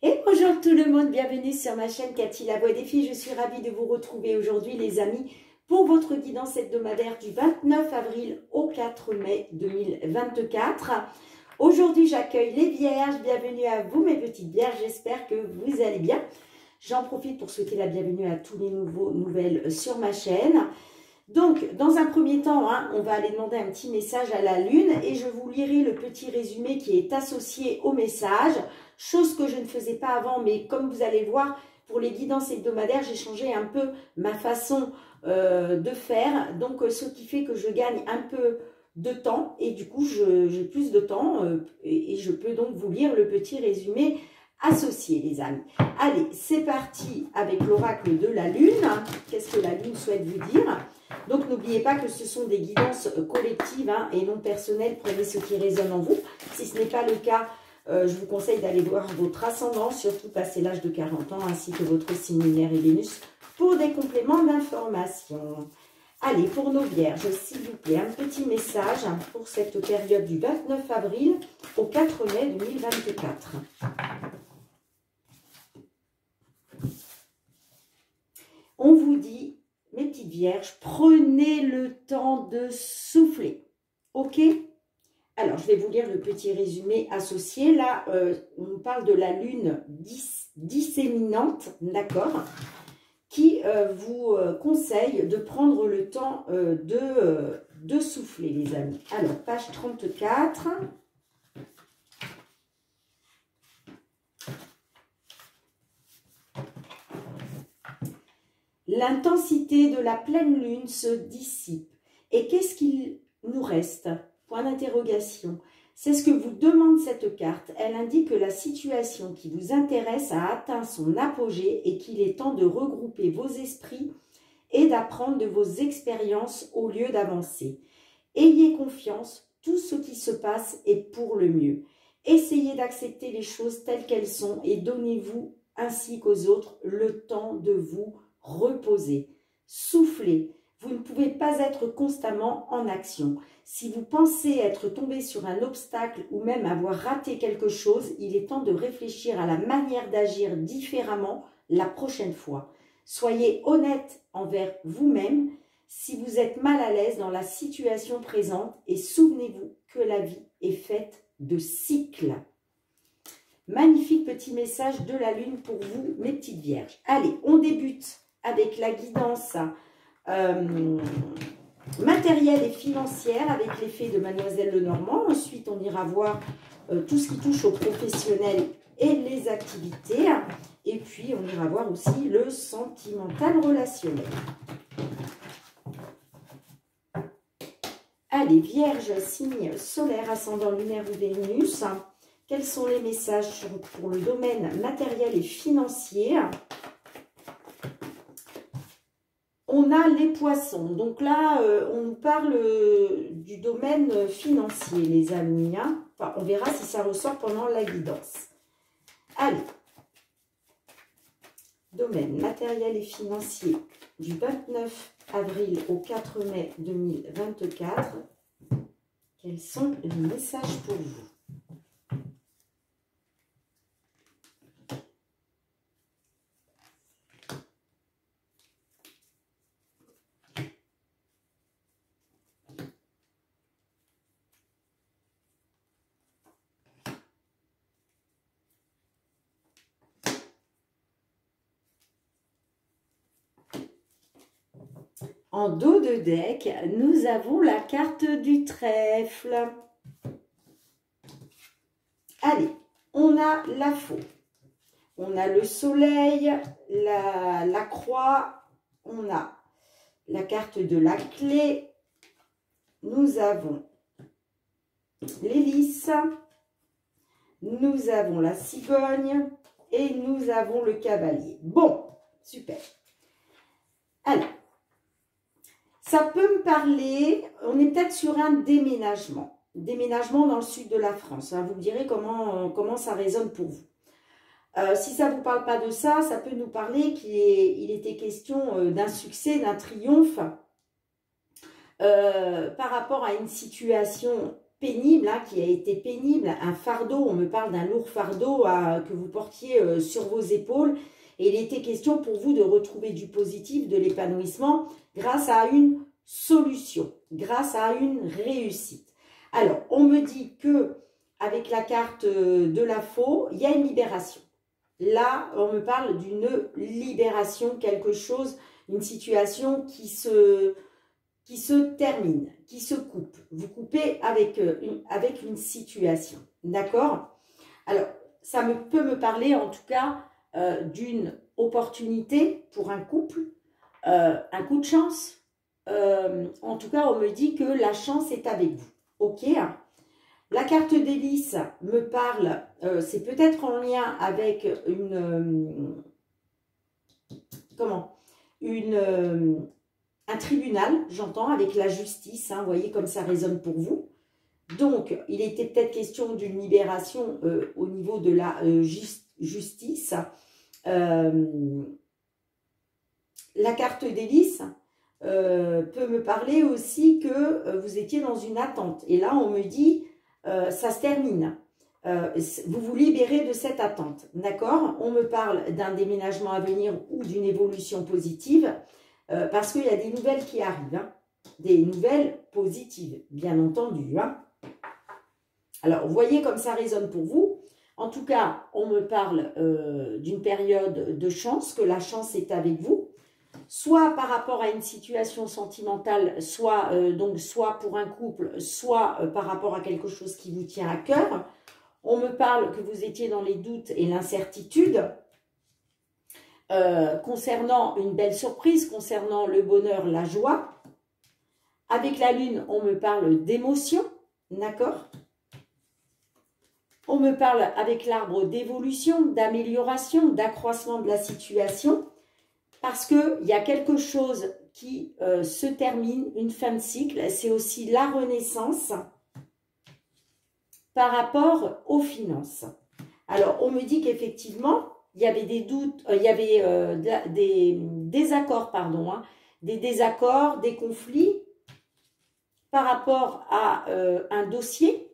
Et bonjour tout le monde, bienvenue sur ma chaîne Cathy la voix des filles. Je suis ravie de vous retrouver aujourd'hui les amis pour votre guidance hebdomadaire du 29 avril au 4 mai 2024. Aujourd'hui j'accueille les vierges, bienvenue à vous mes petites vierges, j'espère que vous allez bien. J'en profite pour souhaiter la bienvenue à tous les nouvelles sur ma chaîne. Donc, dans un premier temps, on va aller demander un petit message à la Lune et je vous lirai le petit résumé qui est associé au message, chose que je ne faisais pas avant, mais comme vous allez voir, pour les guidances hebdomadaires, j'ai changé un peu ma façon de faire, donc ce qui fait que je gagne un peu de temps et du coup, j'ai plus de temps et je peux donc vous lire le petit résumé associé, les amis. Allez, c'est parti avec l'oracle de la Lune. Qu'est-ce que la Lune souhaite vous dire ? Donc, n'oubliez pas que ce sont des guidances collectives et non personnelles. Prenez ce qui résonne en vous. Si ce n'est pas le cas, je vous conseille d'aller voir votre ascendant, surtout passé l'âge de 40 ans, ainsi que votre signe lunaire et Vénus, pour des compléments d'information. Allez, pour nos vierges, s'il vous plaît, un petit message pour cette période du 29 avril au 4 mai 2024. On vous dit, mes petites vierges, prenez le temps de souffler. Ok? Alors, je vais vous lire le petit résumé associé. Là, on nous parle de la lune disséminante, d'accord? Qui vous conseille de prendre le temps de souffler, les amis. Alors, page 34. L'intensité de la pleine lune se dissipe. Et qu'est-ce qu'il nous reste? Point d'interrogation. C'est ce que vous demande cette carte. Elle indique que la situation qui vous intéresse a atteint son apogée et qu'il est temps de regrouper vos esprits et d'apprendre de vos expériences au lieu d'avancer. Ayez confiance, tout ce qui se passe est pour le mieux. Essayez d'accepter les choses telles qu'elles sont et donnez-vous ainsi qu'aux autres le temps de vous reposer. Soufflez. Vous ne pouvez pas être constamment en action. Si vous pensez être tombé sur un obstacle ou même avoir raté quelque chose, il est temps de réfléchir à la manière d'agir différemment la prochaine fois. Soyez honnête envers vous-même si vous êtes mal à l'aise dans la situation présente et souvenez-vous que la vie est faite de cycles. Magnifique petit message de la Lune pour vous, mes petites vierges. Allez, on débute avec la guidance matérielle et financière avec l'effet de Mademoiselle Lenormand. Ensuite, on ira voir tout ce qui touche aux professionnels et les activités. Et puis, on ira voir aussi le sentimental relationnel. Allez, Vierge, signe solaire, ascendant lunaire ou Vénus. Quels sont les messages pour le domaine matériel et financier? On a les poissons. Donc là, on nous parle du domaine financier, les amis. Enfin, on verra si ça ressort pendant la guidance. Allez. Domaine matériel et financier du 29 avril au 4 mai 2024. Quels sont les messages pour vous? En dos de deck, nous avons la carte du trèfle. Allez, on a la faux. On a le soleil, la croix, on a la carte de la clé. Nous avons l'hélice, nous avons la cigogne et nous avons le cavalier. Bon, super. Allez. Ça peut me parler, on est peut-être sur un déménagement. Déménagement dans le sud de la France. Vous me direz comment ça résonne pour vous. Si ça ne vous parle pas de ça, ça peut nous parler qu'il était question d'un succès, d'un triomphe par rapport à une situation pénible, hein, qui a été pénible, un fardeau, on me parle d'un lourd fardeau que vous portiez sur vos épaules. Et il était question pour vous de retrouver du positif, de l'épanouissement grâce à une solution, grâce à une réussite. Alors, on me dit que avec la carte de la faux, il y a une libération. Là, on me parle d'une libération, quelque chose, une situation qui se termine, qui se coupe. Vous coupez avec une situation, d'accord? Alors, ça peut me parler en tout cas d'une opportunité pour un couple, un coup de chance. En tout cas, on me dit que la chance est avec vous. Ok. La carte d'hélice me parle, c'est peut-être en lien avec un tribunal, j'entends, avec la justice. Hein, vous voyez comme ça résonne pour vous. Donc, il était peut-être question d'une libération au niveau de la justice. La carte d'hélice peut me parler aussi que vous étiez dans une attente. Et là, on me dit, ça se termine. Vous vous libérez de cette attente. D'accord? On me parle d'un déménagement à venir ou d'une évolution positive parce qu'il y a des nouvelles qui arrivent. Hein, des nouvelles positives, bien entendu. Hein. Alors, vous voyez comme ça résonne pour vous. En tout cas, on me parle d'une période de chance, que la chance est avec vous. Soit par rapport à une situation sentimentale, soit pour un couple, soit par rapport à quelque chose qui vous tient à cœur. On me parle que vous étiez dans les doutes et l'incertitude concernant une belle surprise, concernant le bonheur, la joie. Avec la lune, on me parle d'émotion, d'accord? On me parle avec l'arbre d'évolution, d'amélioration, d'accroissement de la situation. Parce qu'il y a quelque chose qui se termine, une fin de cycle, c'est aussi la renaissance par rapport aux finances. Alors, on me dit qu'effectivement, il y avait des doutes, il y avait des désaccords, pardon, hein, des désaccords, des conflits par rapport à un dossier.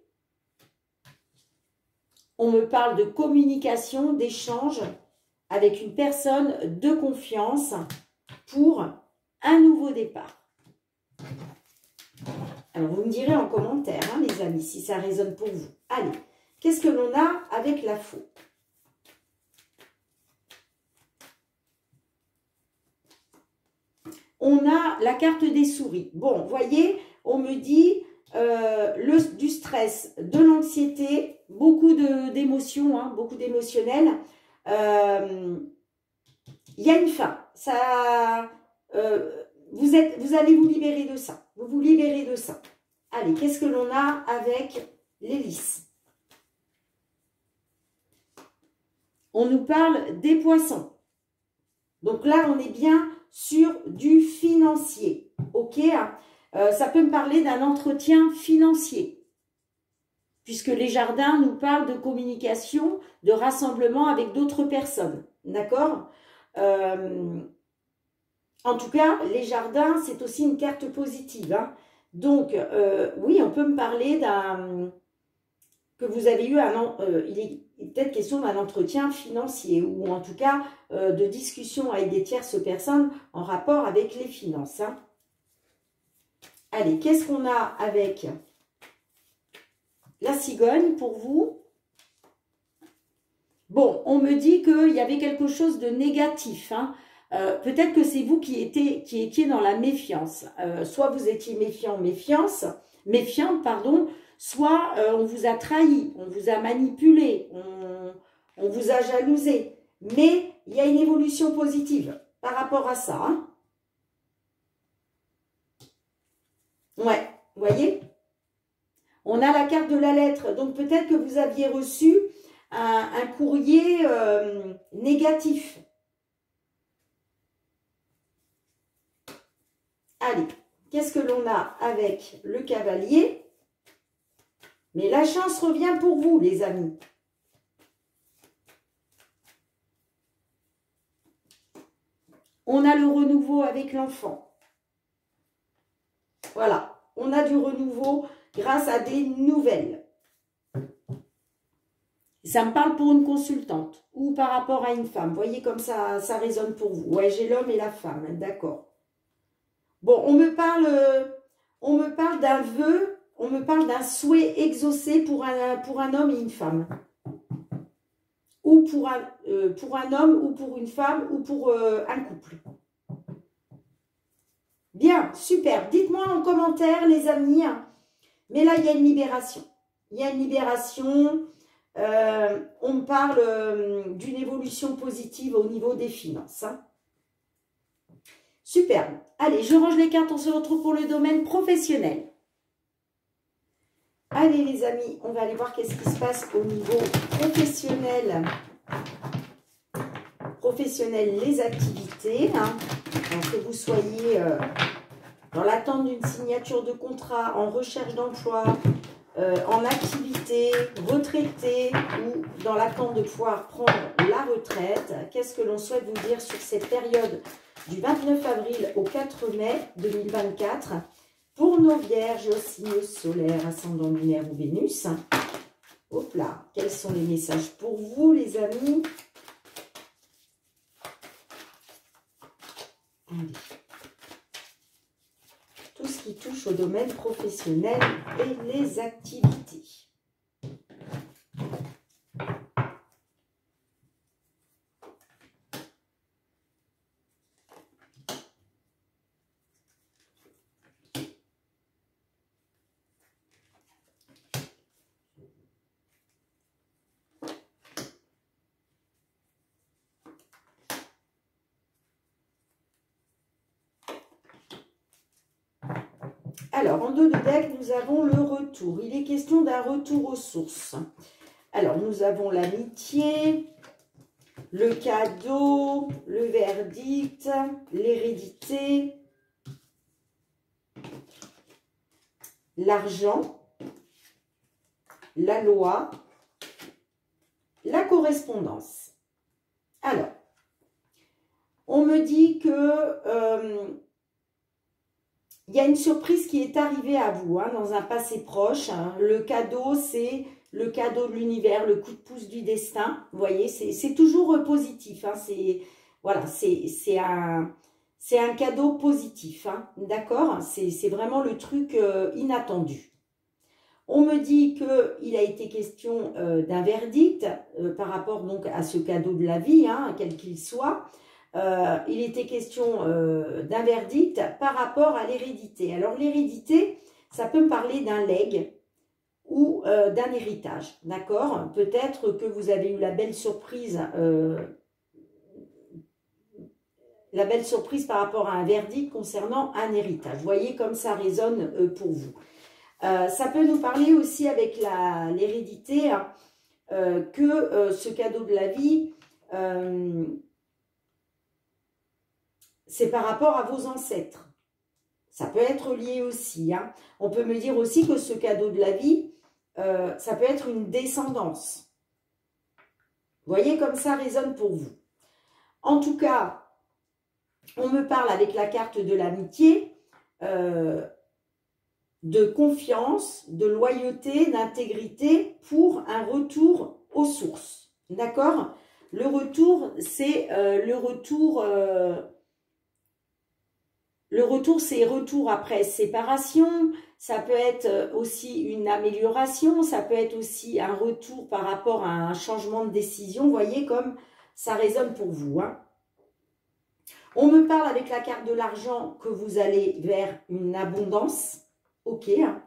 On me parle de communication, d'échange avec une personne de confiance pour un nouveau départ. Alors, vous me direz en commentaire, hein, les amis, si ça résonne pour vous. Allez, qu'est-ce que l'on a avec la faux? On a la carte des souris. Bon, vous voyez, on me dit du stress, de l'anxiété, beaucoup d'émotions, hein, beaucoup d'émotionnel. Il y a une fin. Ça, vous allez vous libérer de ça. Vous vous libérez de ça. Allez, qu'est-ce que l'on a avec l'hélice? On nous parle des poissons. Donc là, on est bien sur du financier. Ok, ça peut me parler d'un entretien financier. Puisque les jardins nous parlent de communication, de rassemblement avec d'autres personnes. D'accord? En tout cas, les jardins, c'est aussi une carte positive. Hein. Donc, oui, on peut me parler que vous avez eu il est peut-être question d'un entretien financier ou en tout cas de discussion avec des tierces personnes en rapport avec les finances. Hein. Allez, qu'est-ce qu'on a avec la cigogne pour vous? Bon, on me dit qu'il y avait quelque chose de négatif. Hein. Peut-être que c'est vous qui étiez dans la méfiance. Soit vous étiez méfiante, pardon, soit on vous a trahi, on vous a manipulé, on vous a jalousé. Mais il y a une évolution positive par rapport à ça. Hein. Ouais, vous voyez? On a la carte de la lettre. Donc peut-être que vous aviez reçu un courrier négatif. Allez, qu'est-ce que l'on a avec le cavalier? Mais la chance revient pour vous, les amis. On a le renouveau avec l'enfant. Voilà, on a du renouveau grâce à des nouvelles. Ça me parle pour une consultante ou par rapport à une femme. Vous voyez comme ça résonne pour vous. Ouais, j'ai l'homme et la femme, d'accord. Bon, on me parle d'un vœu, on me parle d'un souhait exaucé pour un homme et une femme. Ou pour un homme, ou pour une femme, ou pour un couple. Bien, super. Dites-moi en commentaire, les amis. Mais là, il y a une libération. Il y a une libération. On me parle d'une évolution positive au niveau des finances. Hein. Superbe. Allez, je range les cartes. On se retrouve pour le domaine professionnel. Allez, les amis, on va aller voir qu'est-ce qui se passe au niveau professionnel. Professionnel, les activités. Hein. Alors que vous soyez dans l'attente d'une signature de contrat, en recherche d'emploi, en activité, retraité ou dans l'attente de pouvoir prendre la retraite. Qu'est-ce que l'on souhaite vous dire sur cette période du 29 avril au 4 mai 2024 pour nos vierges, signe solaire, ascendant lunaire ou Vénus. Hop là, quels sont les messages pour vous, les amis? Allez. Tout ce qui touche au domaine professionnel et les activités. Alors, en dos de deck, nous avons le retour. Il est question d'un retour aux sources. Alors, nous avons l'amitié, le cadeau, le verdict, l'hérédité, l'argent, la loi, la correspondance. Alors, on me dit que il y a une surprise qui est arrivée à vous hein, dans un passé proche. Hein. Le cadeau, c'est le cadeau de l'univers, le coup de pouce du destin. Vous voyez, c'est toujours positif. Hein. Voilà, c'est un cadeau positif. Hein. D'accord? C'est vraiment le truc inattendu. On me dit qu'il a été question d'un verdict par rapport donc à ce cadeau de la vie, hein, quel qu'il soit. Il était question d'un verdict par rapport à l'hérédité. Alors l'hérédité, ça peut me parler d'un legs ou d'un héritage, d'accord? Peut-être que vous avez eu la belle surprise par rapport à un verdict concernant un héritage. Vous voyez comme ça résonne pour vous. Ça peut nous parler aussi avec l'hérédité hein, que ce cadeau de la vie... c'est par rapport à vos ancêtres. Ça peut être lié aussi. Hein. On peut me dire aussi que ce cadeau de la vie, ça peut être une descendance. Vous voyez comme ça résonne pour vous. En tout cas, on me parle avec la carte de l'amitié, de confiance, de loyauté, d'intégrité pour un retour aux sources. D'accord? Le retour, c'est le retour... Le retour, c'est retour après séparation, ça peut être aussi une amélioration, ça peut être aussi un retour par rapport à un changement de décision. Vous voyez comme ça résonne pour vous. Hein. On me parle avec la carte de l'argent que vous allez vers une abondance. Ok. Hein.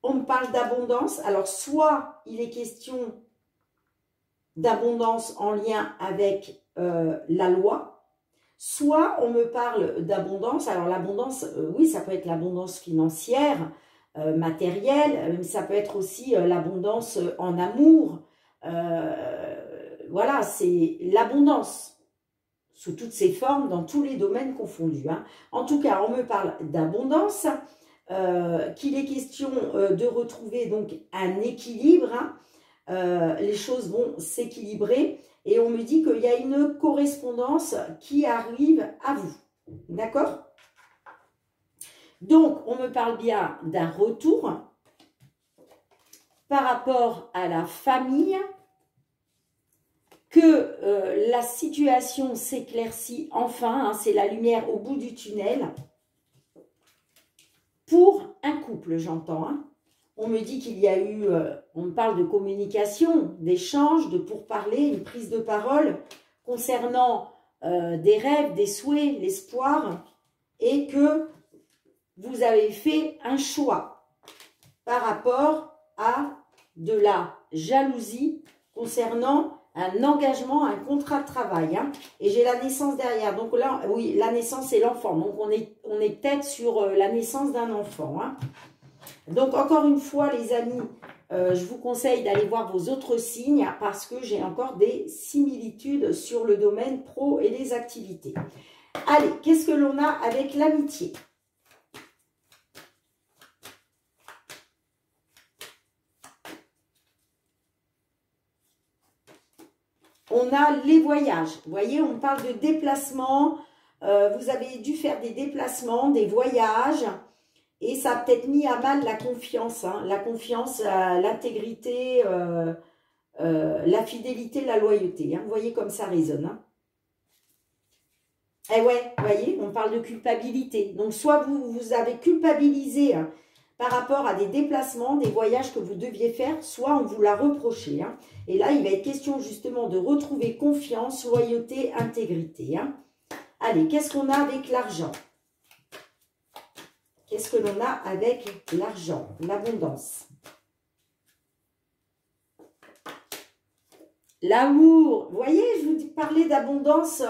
On me parle d'abondance. Alors, soit il est question d'abondance en lien avec la loi, soit on me parle d'abondance. Alors l'abondance, oui, ça peut être l'abondance financière, matérielle, mais ça peut être aussi l'abondance en amour. Voilà, c'est l'abondance sous toutes ses formes, dans tous les domaines confondus. Hein. En tout cas, on me parle d'abondance, qu'il est question de retrouver donc un équilibre. Hein. Les choses vont s'équilibrer. Et on me dit qu'il y a une correspondance qui arrive à vous. D'accord? Donc, on me parle bien d'un retour par rapport à la famille, que la situation s'éclaircit enfin, hein, c'est la lumière au bout du tunnel, pour un couple, j'entends. Hein. On me dit qu'il y a eu, on me parle de communication, d'échange, de pourparler, une prise de parole concernant des rêves, des souhaits, l'espoir, et que vous avez fait un choix par rapport à de la jalousie concernant un engagement, un contrat de travail. Hein. Et j'ai la naissance derrière. Donc là, oui, la naissance et l'enfant. Donc on est peut-être sur la naissance d'un enfant. Hein. Donc encore une fois, les amis, je vous conseille d'aller voir vos autres signes parce que j'ai encore des similitudes sur le domaine pro et les activités. Allez, qu'est-ce que l'on a avec l'amitié ? On a les voyages. Vous voyez, on parle de déplacements. Vous avez dû faire des déplacements, des voyages. Et ça a peut-être mis à mal la confiance. Hein, la confiance, l'intégrité, la fidélité, la loyauté. Hein, vous voyez comme ça résonne. Hein. Eh ouais, vous voyez, on parle de culpabilité. Donc, soit vous avez culpabilisé hein, par rapport à des déplacements, des voyages que vous deviez faire, soit on vous l'a reproché. Hein. Et là, il va être question justement de retrouver confiance, loyauté, intégrité. Hein. Allez, qu'est-ce qu'on a avec l'argent? Qu'est-ce que l'on a avec l'argent? L'abondance. L'amour. Vous voyez, je vous parlais d'abondance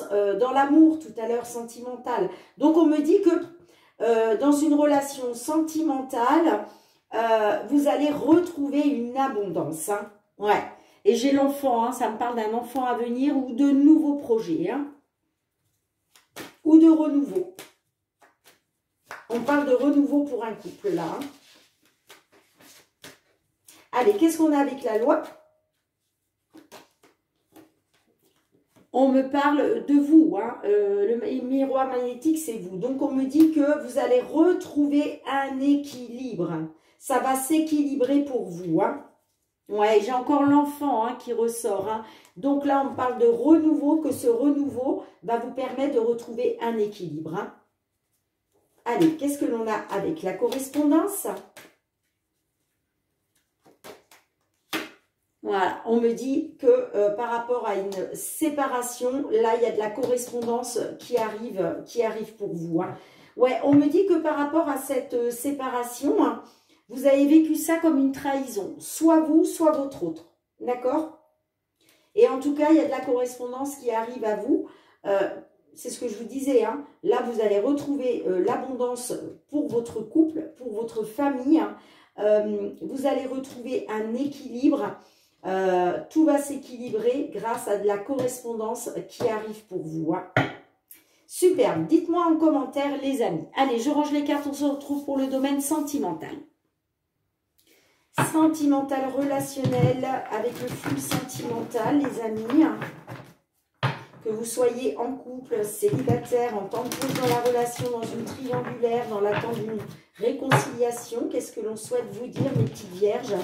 dans l'amour tout à l'heure, sentimental. Donc, on me dit que dans une relation sentimentale, vous allez retrouver une abondance. Hein. Ouais. Et j'ai l'enfant, hein, ça me parle d'un enfant à venir ou de nouveaux projets. Hein, ou de renouveau. On parle de renouveau pour un couple, là. Hein. Allez, qu'est-ce qu'on a avec la loi? On me parle de vous. Hein. Le miroir magnétique, c'est vous. Donc, on me dit que vous allez retrouver un équilibre. Ça va s'équilibrer pour vous. Hein. Ouais, j'ai encore l'enfant hein, qui ressort. Hein. Donc là, on parle de renouveau, que ce renouveau va vous permettre de retrouver un équilibre. Hein. Allez, qu'est-ce que l'on a avec la correspondance? Voilà, on me dit que par rapport à une séparation, là, il y a de la correspondance qui arrive pour vous. Hein. Ouais, on me dit que par rapport à cette séparation, hein, vous avez vécu ça comme une trahison. Soit vous, soit votre autre. D'accord? Et en tout cas, il y a de la correspondance qui arrive à vous. C'est ce que je vous disais. Hein. Là, vous allez retrouver l'abondance pour votre couple, pour votre famille. Hein. Vous allez retrouver un équilibre. Tout va s'équilibrer grâce à de la correspondance qui arrive pour vous. Hein. Super. Dites-moi en commentaire, les amis. Allez, je range les cartes. On se retrouve pour le domaine sentimental. Sentimental, relationnel, avec le flux sentimental, les amis. Que vous soyez en couple, célibataire, en temps de pause dans la relation, dans une triangulaire, dans l'attente d'une réconciliation. Qu'est-ce que l'on souhaite vous dire, mes petites vierges,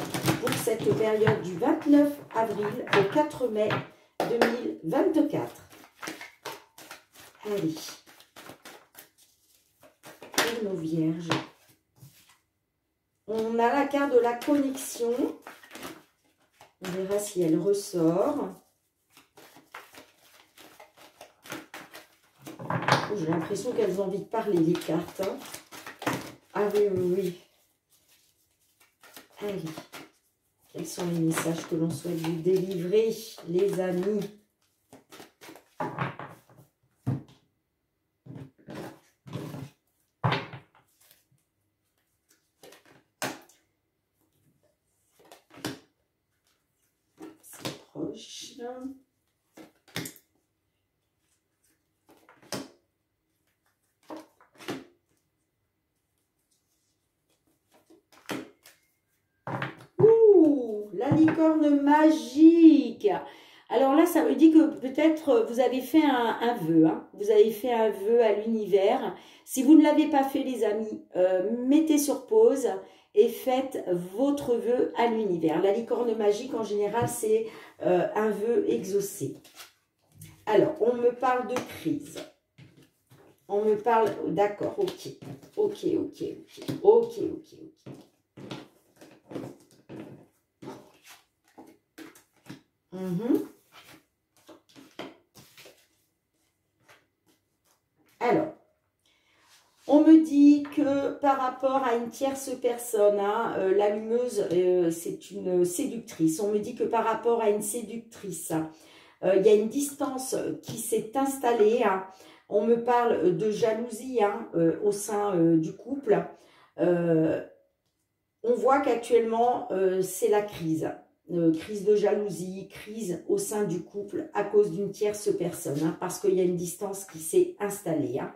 pour cette période du 29 avril au 4 mai 2024? Allez, pour nos vierges. On a la carte de la connexion. On verra si elle ressort. Oh, j'ai l'impression qu'elles ont envie de parler, les cartes. Hein. Ah oui, oui, oui. Allez. Quels sont les messages que l'on souhaite vous délivrer, les amis? Proche. Ouh, la licorne magique. Alors là, ça me dit que peut-être vous avez fait un vœu. Hein. Vous avez fait un vœu à l'univers. Si vous ne l'avez pas fait, les amis, mettez sur pause et faites votre vœu à l'univers. La licorne magique, en général, c'est un vœu exaucé. Alors, on me parle de crise. On me parle... D'accord, ok. Ok. Alors, on me dit que par rapport à une tierce personne, hein, l'allumeuse, c'est une séductrice. On me dit que par rapport à une séductrice, il y a une distance qui s'est installée. Hein. On me parle de jalousie hein, au sein du couple. On voit qu'actuellement, c'est la crise. Crise de jalousie, crise au sein du couple à cause d'une tierce personne. Hein, parce qu'il y a une distance qui s'est installée. Hein.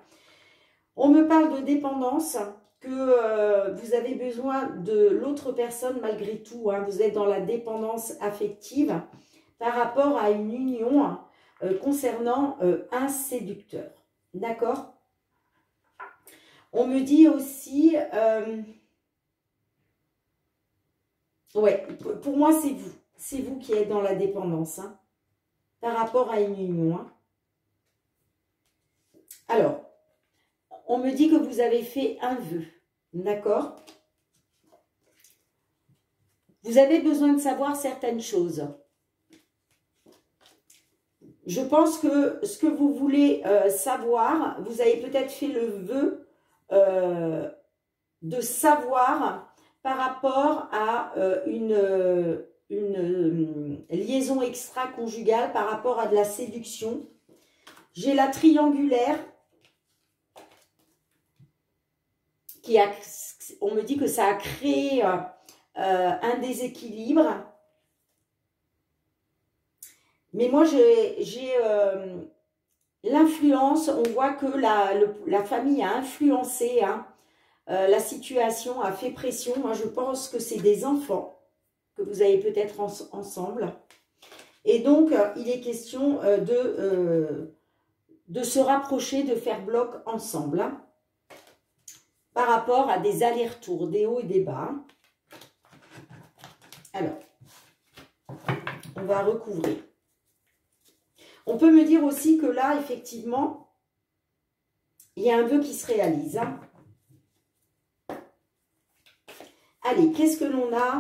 On me parle de dépendance, que vous avez besoin de l'autre personne malgré tout. Hein, vous êtes dans la dépendance affective par rapport à une union concernant un séducteur. D'accord? On me dit aussi... ouais, pour moi, c'est vous. C'est vous qui êtes dans la dépendance hein, par rapport à une union. Hein. Alors, on me dit que vous avez fait un vœu. D'accord? Vous avez besoin de savoir certaines choses. Je pense que ce que vous voulez savoir, vous avez peut-être fait le vœu de savoir par rapport à une liaison extra-conjugale, par rapport à de la séduction. J'ai la triangulaire qui a, on me dit que ça a créé un déséquilibre. Mais moi, j'ai l'influence, on voit que la famille a influencé hein, la situation, a fait pression. Moi, je pense que c'est des enfants que vous avez peut-être ensemble. Et donc, il est question de se rapprocher, de faire bloc ensemble. Hein, par rapport à des allers-retours, des hauts et des bas. Alors, on va recouvrir. On peut me dire aussi que là, effectivement, il y a un vœu qui se réalise. Hein. Allez, qu'est-ce que l'on a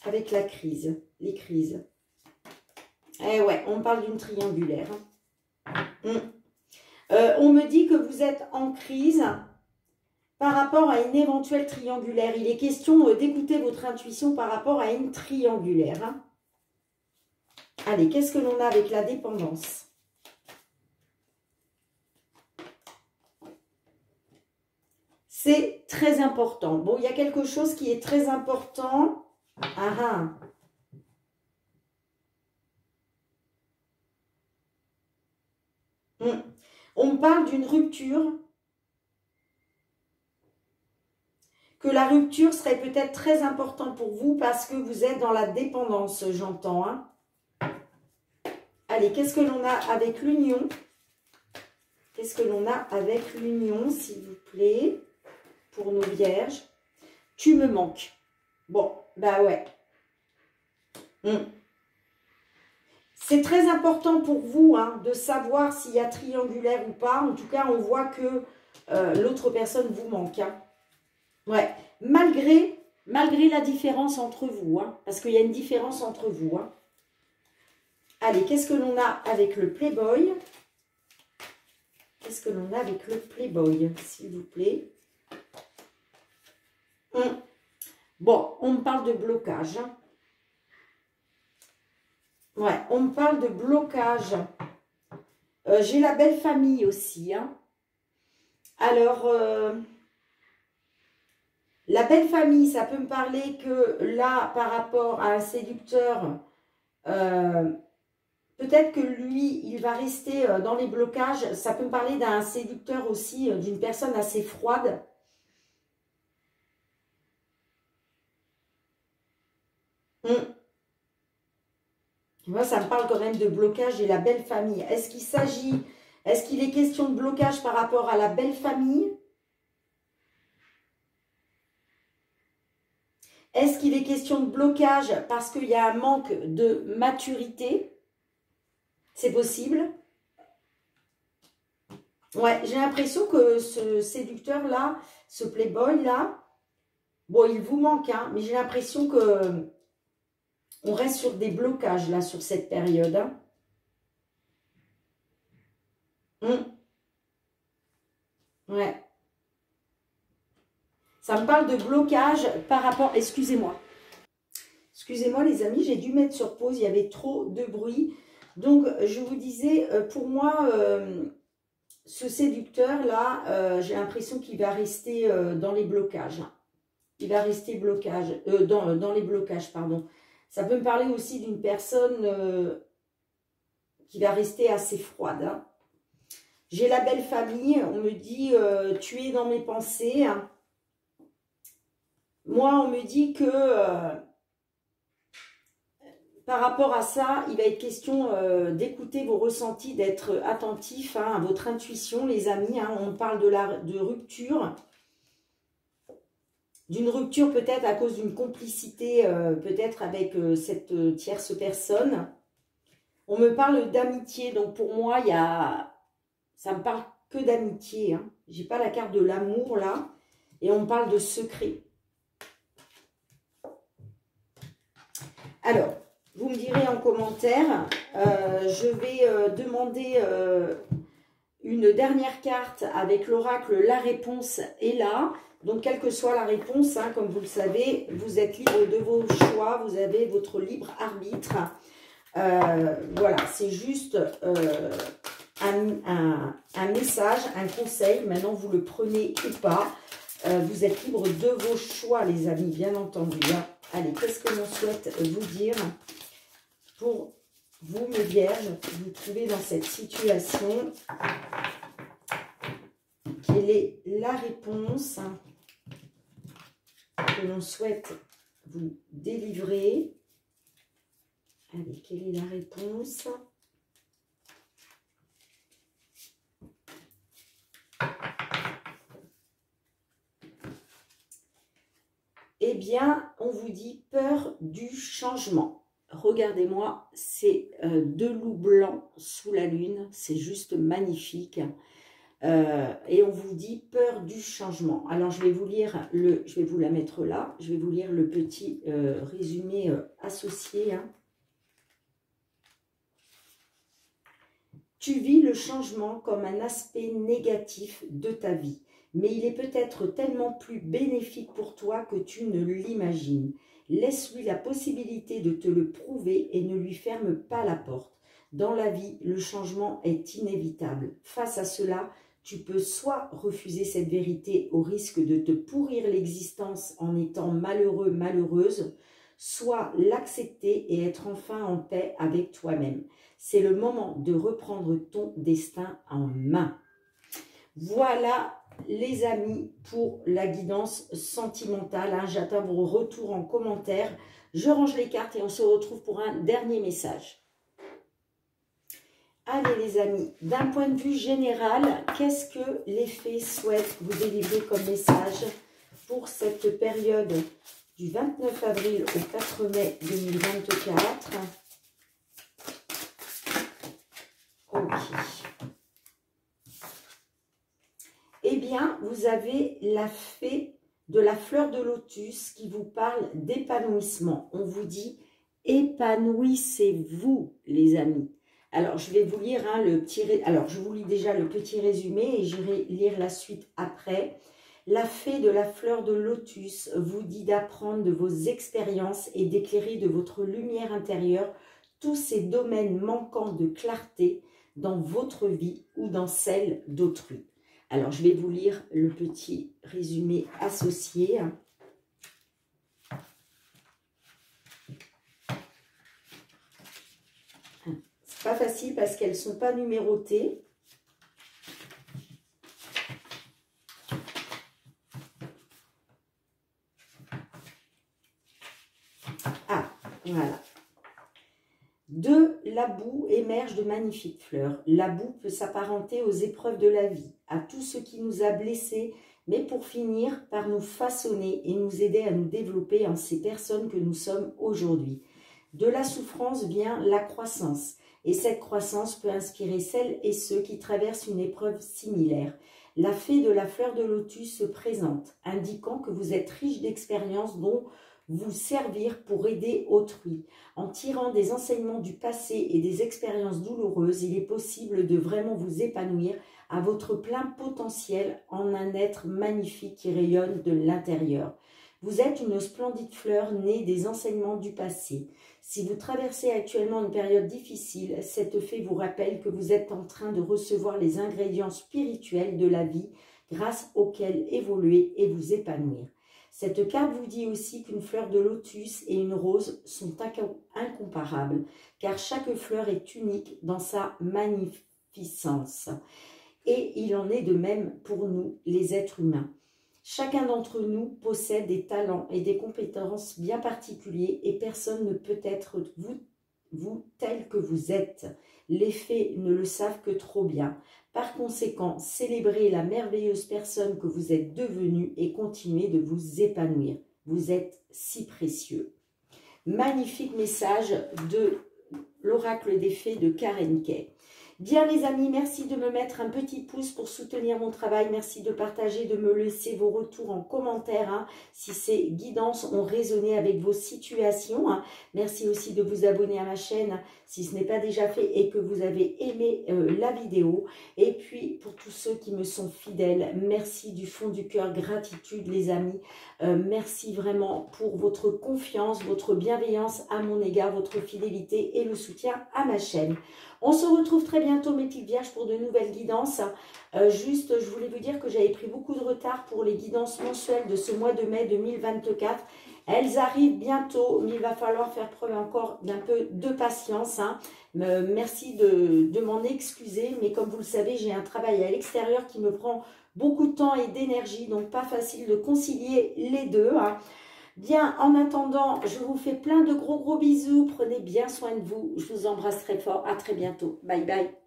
avec la crise, les crises? Eh ouais, on parle d'une triangulaire. On me dit que vous êtes en crise par rapport à une éventuelle triangulaire. Il est question d'écouter votre intuition par rapport à une triangulaire. Hein. Allez, qu'est-ce que l'on a avec la dépendance? C'est très important. Bon, il y a quelque chose qui est très important. Ah ah. On me parle d'une rupture. Que la rupture serait peut-être très importante pour vous parce que vous êtes dans la dépendance, j'entends. Hein. Allez, qu'est-ce que l'on a avec l'union? Qu'est-ce que l'on a avec l'union, s'il vous plaît, pour nos vierges? Tu me manques. Bon, bah ouais. C'est très important pour vous hein, de savoir s'il y a triangulaire ou pas. En tout cas, on voit que l'autre personne vous manque. Hein. Ouais, malgré la différence entre vous, hein, parce qu'il y a une différence entre vous. Hein. Allez, qu'est-ce que l'on a avec le Playboy? Qu'est-ce que l'on a avec le Playboy, s'il vous plaît? Bon, on me parle de blocage. Hein. Ouais, on me parle de blocage. J'ai la belle famille aussi. Hein. Alors... la belle famille, ça peut me parler que là, par rapport à un séducteur, peut-être que lui, il va rester dans les blocages. Ça peut me parler d'un séducteur aussi, d'une personne assez froide. Moi, ça me parle quand même de blocage et la belle famille. Est-ce qu'il est question de blocage par rapport à la belle famille? Est-ce qu'il est question de blocage parce qu'il y a un manque de maturité? C'est possible. Ouais, j'ai l'impression que ce séducteur-là, ce playboy-là, bon, il vous manque, hein, mais j'ai l'impression que on reste sur des blocages, là, sur cette période. Hein. Ouais. Ça me parle de blocage par rapport... Excusez-moi. Excusez-moi, les amis, j'ai dû mettre sur pause. Il y avait trop de bruit. Donc, je vous disais, pour moi... ce séducteur-là, j'ai l'impression qu'il va rester dans les blocages. Il va rester dans les blocages, pardon. Ça peut me parler aussi d'une personne qui va rester assez froide. Hein. J'ai la belle famille, on me dit tu es dans mes pensées. Hein. Moi, on me dit que par rapport à ça, il va être question d'écouter vos ressentis, d'être attentif hein, à votre intuition, les amis. Hein. On parle de rupture, d'une rupture peut-être à cause d'une complicité, peut-être avec cette tierce personne. On me parle d'amitié, donc pour moi, ça me parle que d'amitié. Hein. J'ai pas la carte de l'amour là, et on me parle de secret. Alors, vous me direz en commentaire, je vais demander une dernière carte avec l'oracle. La réponse est là. Donc, quelle que soit la réponse, hein, comme vous le savez, vous êtes libre de vos choix. Vous avez votre libre arbitre. Voilà, c'est juste un message, un conseil. Maintenant, vous le prenez ou pas. Vous êtes libre de vos choix, les amis, bien entendu. Hein. Allez, qu'est-ce que l'on souhaite vous dire pour vous, mes vierges, vous trouvez dans cette situation? Quelle est la réponse que l'on souhaite vous délivrer? Allez, quelle est la réponse? Eh bien, on vous dit peur du changement. Regardez-moi, c'est deux loups blancs sous la lune. C'est juste magnifique. Et on vous dit peur du changement. Alors, je vais vous lire je vais vous la mettre là. Je vais vous lire le petit résumé associé. Hein. Tu vis le changement comme un aspect négatif de ta vie. Mais il est peut-être tellement plus bénéfique pour toi que tu ne l'imagines. Laisse-lui la possibilité de te le prouver et ne lui ferme pas la porte. Dans la vie, le changement est inévitable. Face à cela, tu peux soit refuser cette vérité au risque de te pourrir l'existence en étant malheureux, malheureuse, soit l'accepter et être enfin en paix avec toi-même. C'est le moment de reprendre ton destin en main. Voilà les amis pour la guidance sentimentale. Hein. J'attends vos retours en commentaire. Je range les cartes et on se retrouve pour un dernier message. Allez les amis, d'un point de vue général, qu'est-ce que les fées souhaitent vous délivrer comme message pour cette période du 29 avril au 4 mai 2024 ? Ok. Eh bien, vous avez la fée de la fleur de lotus qui vous parle d'épanouissement. On vous dit, épanouissez-vous, les amis. Alors, je vais vous lire hein, alors, je vous lis déjà le petit résumé et j'irai lire la suite après. La fée de la fleur de lotus vous dit d'apprendre de vos expériences et d'éclairer de votre lumière intérieure tous ces domaines manquants de clarté dans votre vie ou dans celle d'autrui. Alors, je vais vous lire le petit résumé associé. C'est pas facile parce qu'elles ne sont pas numérotées. Ah, voilà. De la boue émergent de magnifiques fleurs. La boue peut s'apparenter aux épreuves de la vie, à tout ce qui nous a blessés, mais pour finir par nous façonner et nous aider à nous développer en ces personnes que nous sommes aujourd'hui. De la souffrance vient la croissance, et cette croissance peut inspirer celles et ceux qui traversent une épreuve similaire. La fée de la fleur de lotus se présente, indiquant que vous êtes riche d'expériences dont vous servir pour aider autrui. En tirant des enseignements du passé et des expériences douloureuses, il est possible de vraiment vous épanouir à votre plein potentiel en un être magnifique qui rayonne de l'intérieur. Vous êtes une splendide fleur née des enseignements du passé. Si vous traversez actuellement une période difficile, cette fée vous rappelle que vous êtes en train de recevoir les ingrédients spirituels de la vie grâce auxquels évoluer et vous épanouir. Cette carte vous dit aussi qu'une fleur de lotus et une rose sont incomparables, car chaque fleur est unique dans sa magnificence. Et il en est de même pour nous, les êtres humains. Chacun d'entre nous possède des talents et des compétences bien particuliers et personne ne peut être vous tel que vous êtes. Les fées ne le savent que trop bien. Par conséquent, célébrez la merveilleuse personne que vous êtes devenue et continuez de vous épanouir. Vous êtes si précieux. Magnifique message de l'oracle des fées de Karen Kay. Bien les amis, merci de me mettre un petit pouce pour soutenir mon travail. Merci de partager, de me laisser vos retours en commentaire. Hein, si ces guidances ont résonné avec vos situations. Hein. Merci aussi de vous abonner à ma chaîne si ce n'est pas déjà fait et que vous avez aimé la vidéo. Et puis pour tous ceux qui me sont fidèles, merci du fond du cœur, gratitude les amis. Merci vraiment pour votre confiance, votre bienveillance à mon égard, votre fidélité et le soutien à ma chaîne. On se retrouve très bientôt mes petites vierges pour de nouvelles guidances. Juste, je voulais vous dire que j'avais pris beaucoup de retard pour les guidances mensuelles de ce mois de mai 2024. Elles arrivent bientôt, mais il va falloir faire preuve encore d'un peu de patience. Hein. Merci de m'en excuser, mais comme vous le savez, j'ai un travail à l'extérieur qui me prend beaucoup de temps et d'énergie, donc pas facile de concilier les deux. Hein. Bien, en attendant, je vous fais plein de gros bisous. Prenez bien soin de vous. Je vous embrasse très fort. À très bientôt. Bye bye.